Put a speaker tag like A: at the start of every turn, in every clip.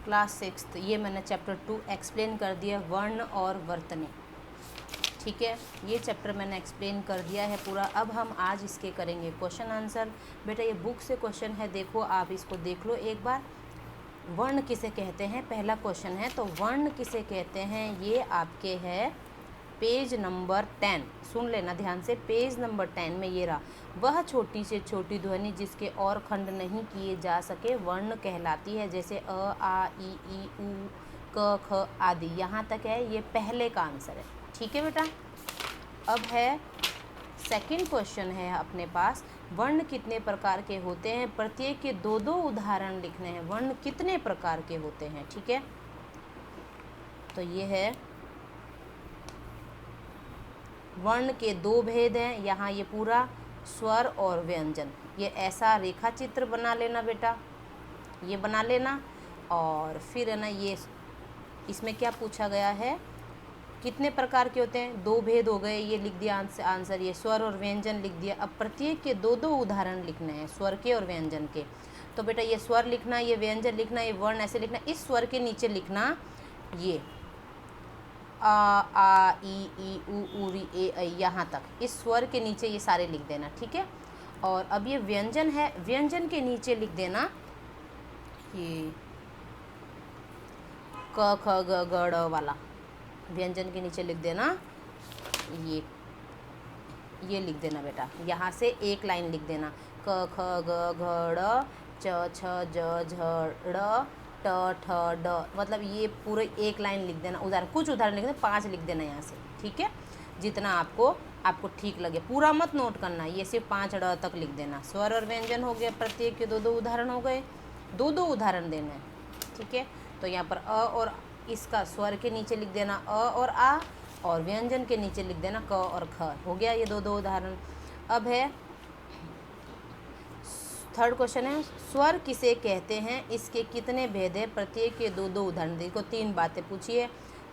A: Class 6 ये मैंने chapter 2 explain कर दिया, वर्ण और वर्तनी। ठीक है, ये चैप्टर मैंने एक्सप्लेन कर दिया है पूरा। अब हम आज इसके करेंगे क्वेश्चन आंसर। बेटा ये बुक से क्वेश्चन है, देखो आप इसको देख लो एक बार। वर्ण किसे कहते हैं, पहला क्वेश्चन है। तो वर्ण किसे कहते हैं, ये आपके है पेज नंबर 10। सुन लेना ध्यान से, पेज नंबर 10 में ये रहा, वह छोटी से छोटी ध्वनि जिसके और खंड नहीं किए जा सके वर्ण कहलाती है। जैसे अ, आ, ई, उ, क, ख आदि, यहाँ तक है, ये पहले का आंसर है। ठीक है बेटा। अब है सेकंड क्वेश्चन है अपने पास, वर्ण कितने प्रकार के होते हैं, प्रत्येक के दो दो उदाहरण लिखने हैं। वर्ण कितने प्रकार के होते हैं, ठीक है। तो ये है, वर्ण के दो भेद हैं यहाँ, ये पूरा स्वर और व्यंजन। ये ऐसा रेखा चित्र बना लेना बेटा, ये बना लेना। और फिर है ना, ये इसमें क्या पूछा गया है, कितने प्रकार के होते हैं, दो भेद हो गए, ये लिख दिया आंसर। ये स्वर और व्यंजन लिख दिया। अब प्रत्येक के दो दो उदाहरण लिखने हैं, स्वर के और व्यंजन के। तो बेटा ये स्वर लिखना, ये व्यंजन लिखना, ये वर्ण ऐसे लिखना। इस स्वर के नीचे लिखना ये आ, ई, उ, री, ए, ऐ, यहाँ तक। इस स्वर के नीचे ये सारे लिख देना, ठीक है। और अब ये व्यंजन है, व्यंजन के नीचे लिख देना ये क, ख, ग, ग, ड़ वाला। व्यंजन के नीचे लिख देना ये लिख देना बेटा। यहाँ से एक लाइन लिख देना, क, ख, ग, घ, ड़, च, छ, ज, झ, ड़, ट, ठ, ड। मतलब ये पूरे एक लाइन लिख देना। उदाहरण, कुछ उदाहरण लिख देना, 5 लिख देना यहाँ से, ठीक है। जितना आपको ठीक लगे, पूरा मत नोट करना, ये सिर्फ 5 ड तक लिख देना। स्वर और व्यंजन हो गया, प्रत्येक के दो दो उदाहरण हो गए, दो दो उदाहरण देना है, ठीक है। तो यहाँ पर अ और इसका स्वर के नीचे लिख देना अ और आ, और व्यंजन के नीचे लिख देना क और ख। हो गया ये दो दो उदाहरण। अब है थर्ड क्वेश्चन है, स्वर किसे कहते हैं, इसके कितने भेद है, प्रत्येक के दो दो उदाहरण। देखो 3 बातें पूछी है।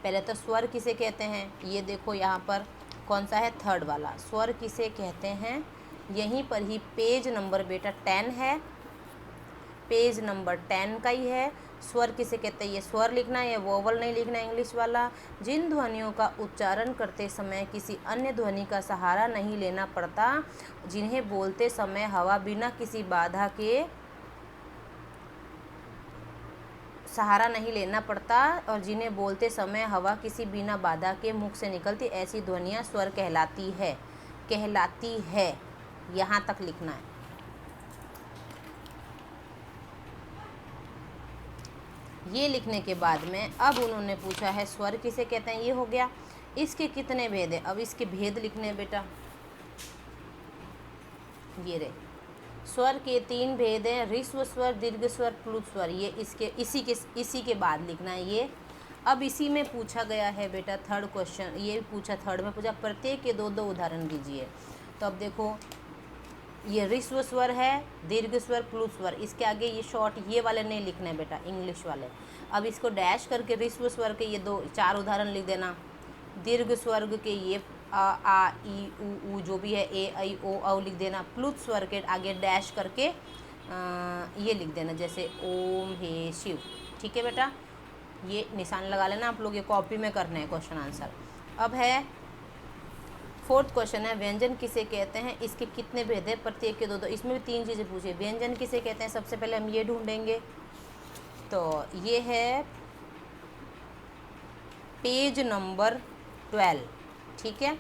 A: पहले तो स्वर किसे कहते हैं, ये देखो यहाँ पर कौन सा है, थर्ड वाला। स्वर किसे कहते हैं, यहीं पर ही पेज नंबर बेटा 10 है, पेज नंबर 10 का ही है। स्वर किसे कहते हैं, ये स्वर लिखना है, ये वोवल नहीं लिखना इंग्लिश वाला। जिन ध्वनियों का उच्चारण करते समय किसी अन्य ध्वनि का सहारा नहीं लेना पड़ता, जिन्हें बोलते समय हवा बिना किसी बाधा के सहारा नहीं लेना पड़ता, और जिन्हें बोलते समय हवा किसी बिना बाधा के मुख से निकलती, ऐसी ध्वनियाँ स्वर कहलाती है। यहाँ तक लिखना है। ये लिखने के बाद में अब उन्होंने पूछा है स्वर किसे कहते हैं, ये हो गया। इसके कितने भेद है, अब इसके भेद लिखने हैं बेटा। ये रहे, स्वर के 3 भेद हैं, ह्रस्व स्वर, दीर्घ स्वर, प्लुत स्वर। ये इसी के बाद लिखना है ये। अब इसी में पूछा गया है बेटा थर्ड क्वेश्चन, ये पूछा, थर्ड में पूछा प्रत्येक के दो दो उदाहरण दीजिए। तो अब देखो, ये ह्रस्व स्वर है, दीर्घ स्वर, प्लुत स्वर। इसके आगे ये शॉर्ट ये वाले नहीं लिखने बेटा, इंग्लिश वाले। अब इसको डैश करके ह्रस्व स्वर के ये 4 उदाहरण लिख देना। दीर्घ स्वर के ये आ, ई, उ, जो भी है, ए, ऐ, ओ, औ लिख देना। प्लुत स्वर के आगे डैश करके ये लिख देना, जैसे ओम हे शिव। ठीक है बेटा, ये निशान लगा लेना आप लोग, ये कॉपी में करना है क्वेश्चन आंसर। अब है फोर्थ क्वेश्चन है, व्यंजन किसे कहते हैं, इसके कितने भेद है, प्रत्येक के दो दो। इसमें भी 3 चीज़ें पूछे। व्यंजन किसे कहते हैं, सबसे पहले हम ये ढूंढेंगे। तो ये है पेज नंबर 12, ठीक है।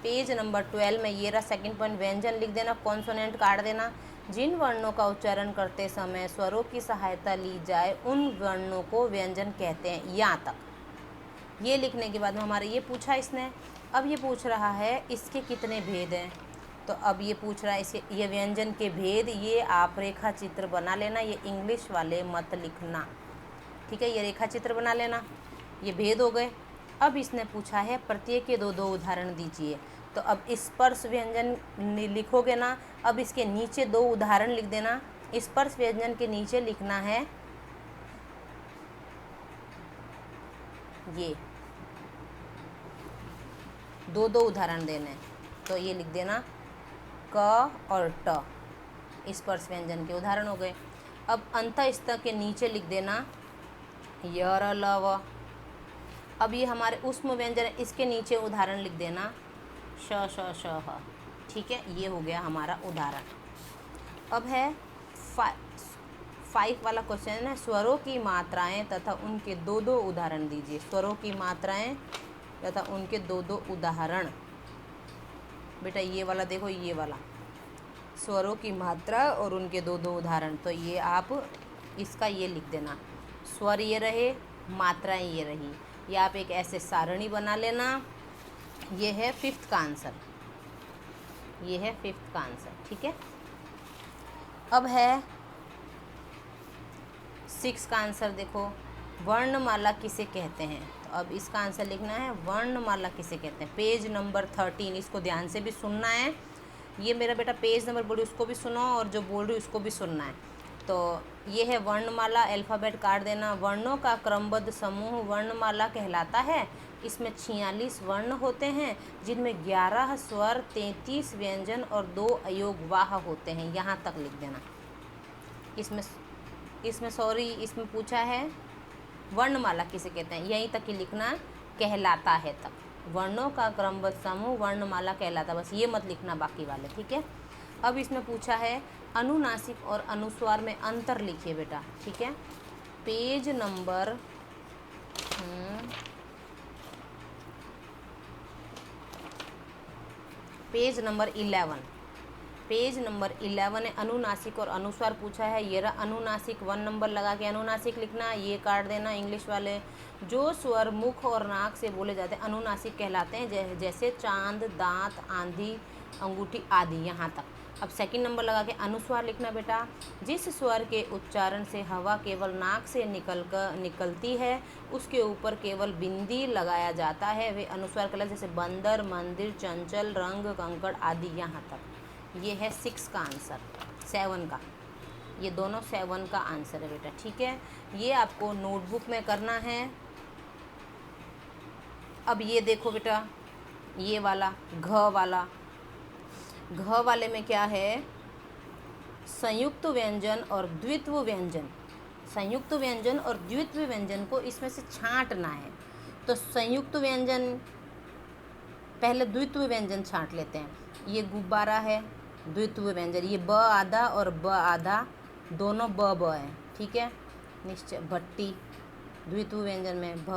A: पेज नंबर 12 में ये रहा सेकंड पॉइंट, व्यंजन लिख देना, कॉन्सोनेंट काट देना। जिन वर्णों का उच्चारण करते समय स्वरों की सहायता ली जाए, उन वर्णों को व्यंजन कहते हैं। यहाँ तक ये लिखने के बाद में हमारे ये पूछा इसने। अब ये पूछ रहा है इसके कितने भेद हैं। तो अब ये पूछ रहा है इसके, ये व्यंजन के भेद, ये आप रेखा चित्र बना लेना, ये इंग्लिश वाले मत लिखना, ठीक है। ये रेखा चित्र बना लेना, ये भेद हो गए। अब इसने पूछा है प्रत्येक के दो दो उदाहरण दीजिए। तो अब स्पर्श व्यंजन लिखोगे ना, अब इसके नीचे 2 उदाहरण लिख देना। स्पर्श व्यंजन के नीचे लिखना है ये 2 उदाहरण देने। तो ये लिख देना क और ट, स्पर्श व्यंजन के उदाहरण हो गए। अब अंतः स्तः के नीचे लिख देना य र ल व। अब ये हमारे ऊष्म व्यंजन है, इसके नीचे उदाहरण लिख देना श श श ह। ठीक है, ये हो गया हमारा उदाहरण। अब है 5 वाला क्वेश्चन है, स्वरों की मात्राएं तथा उनके दो दो उदाहरण दीजिए। स्वरों की मात्राएं तथा उनके दो दो उदाहरण। बेटा ये वाला देखो, ये वाला स्वरों की मात्रा और उनके दो दो उदाहरण, तो ये आप इसका ये लिख देना, स्वर ये रहे, मात्राएं ये रही। ये आप एक ऐसे सारणी बना लेना। ये है 5th का आंसर, ये है 5th का आंसर। ठीक है, अब है 6 का आंसर। देखो, वर्णमाला किसे कहते हैं, तो अब इसका आंसर लिखना है वर्णमाला किसे कहते हैं। पेज नंबर 13, इसको ध्यान से भी सुनना है। ये मेरा बेटा पेज नंबर बोल रही उसको भी सुनो, और जो बोल रही उसको भी सुनना है। तो ये है वर्णमाला, अल्फ़ाबेट काट देना। वर्णों का क्रमबद्ध समूह वर्णमाला कहलाता है। इसमें 46 वर्ण होते हैं, जिनमें 11 स्वर, 33 व्यंजन और 2 अयोगवाह होते हैं। यहाँ तक लिख देना। इसमें पूछा है वर्णमाला किसे कहते हैं, यहीं तक ही लिखना, कहलाता है तक। वर्णों का क्रमबद्ध समूह वर्णमाला कहलाता, बस ये मत लिखना बाकी वाले। ठीक है, अब इसमें पूछा है अनुनासिक और अनुस्वार में अंतर लिखिए बेटा। ठीक है, पेज नंबर 11, पेज नंबर 11 है। अनुनासिक और अनुस्वार पूछा है। ये रहा अनुनासिक, 1 नंबर लगा के अनुनासिक लिखना, ये काट देना इंग्लिश वाले। जो स्वर मुख और नाक से बोले जाते हैं अनुनासिक कहलाते हैं, जैसे चांद, दांत, आंधी, अंगूठी आदि, यहाँ तक। अब 2nd नंबर लगा के अनुस्वार लिखना बेटा। जिस स्वर के उच्चारण से हवा केवल नाक से निकलती है, उसके ऊपर केवल बिंदी लगाया जाता है, वे अनुस्वार कहलाते, जैसे बंदर, मंदिर, चंचल, रंग, कंकड़ आदि, यहाँ तक। ये है 6 का आंसर, 7 का, ये दोनों 7 का आंसर है बेटा। ठीक है, ये आपको नोटबुक में करना है। अब ये देखो बेटा, ये वाला घ वाले में क्या है, संयुक्त व्यंजन और द्वित्व व्यंजन। संयुक्त व्यंजन और द्वित्व व्यंजन को इसमें से छांटना है। तो संयुक्त व्यंजन पहले, द्वित्व व्यंजन छांट लेते हैं। ये गुब्बारा है, द्वित्व व्यंजन। ये ब आधा और ब आधा, दोनों ब है। ठीक है, निश्चय। भट्टी द्वित्व व्यंजन में भ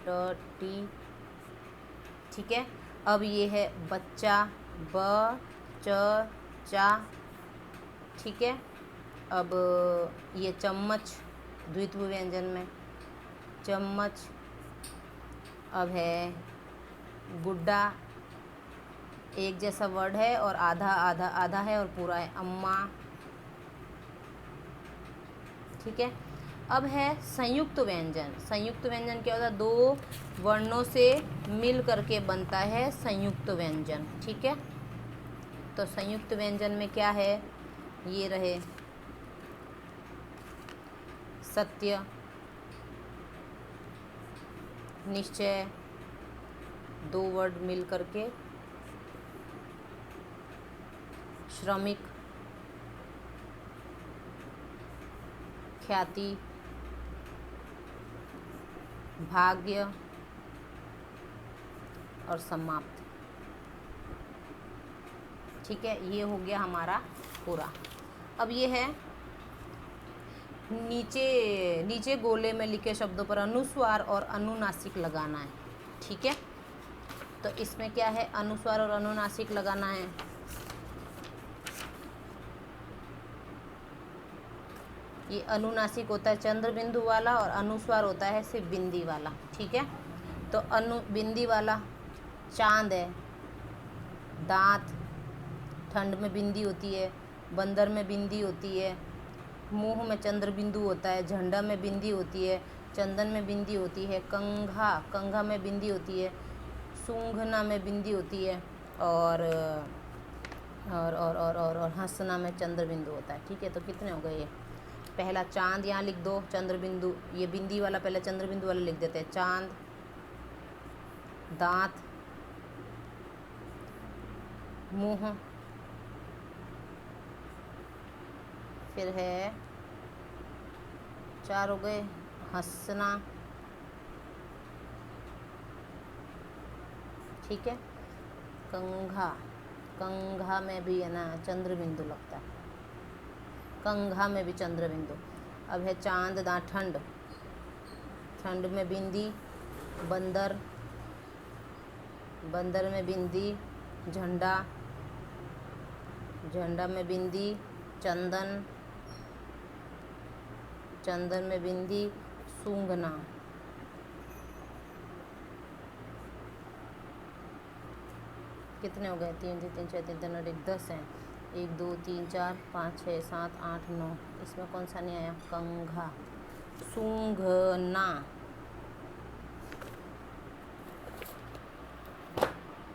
A: ट टी। ठीक है, अब ये है बच्चा, ब च चा। ठीक है, अब ये चम्मच द्वित्व व्यंजन में, चम्मच। अब है गुड्डा, एक जैसा वर्ड है और आधा आधा आधा है और पूरा है, अम्मा। ठीक है, अब है संयुक्त व्यंजन। संयुक्त व्यंजन क्या होता है, 2 वर्णों से मिल करके बनता है संयुक्त व्यंजन। ठीक है, तो संयुक्त व्यंजन में क्या है, ये रहे सत्य, निश्चय, 2 वर्ड मिल करके, श्रमिक, ख्याति, भाग्य और समाप्त। ठीक है, ये हो गया हमारा पूरा। अब ये है नीचे गोले में लिखे शब्दों पर अनुस्वार और अनुनासिक लगाना है। ठीक है, तो इसमें क्या है, अनुस्वार और अनुनासिक लगाना है। ये अनुनासिक होता है चंद्र बिंदु वाला और अनुस्वार होता है सिर्फ बिंदी वाला। ठीक है, तो बिंदी वाला चांद है, दांत, ठंड में बिंदी होती है, बंदर में बिंदी होती है, मुंह में चंद्र बिंदु होता है, झंडा में बिंदी होती है, चंदन में बिंदी होती है, कंघा में बिंदी होती है, सूंघना में बिंदी होती है, और हंसना में चंद्र बिंदु होता है। ठीक है, तो कितने हो गए, ये पहला चांद यहाँ लिख दो, चंद्र बिंदु, ये बिंदी वाला पहले चंद्र बिंदु वाला लिख देते हैं, चांद, दांत, मुंह, फिर है 4 हो गए, हंसना, ठीक है। कंघा, कंघा में भी है ना चंद्र बिंदु लगता है, कंघा में भी चंद्र बिंदु। अब है चांदना, ठंड, ठंड में बिंदी, बंदर, बंदर में बिंदी, झंडा, झंडा में बिंदी, चंदन, चंदन में बिंदी, सूंघना। कितने हो गए? 3 3 6 3 3 और 1 10 हैं। 1 2 3 4 5 6 7 8 9। इसमें कौन सा नहीं आया? कंघा। सूंघना,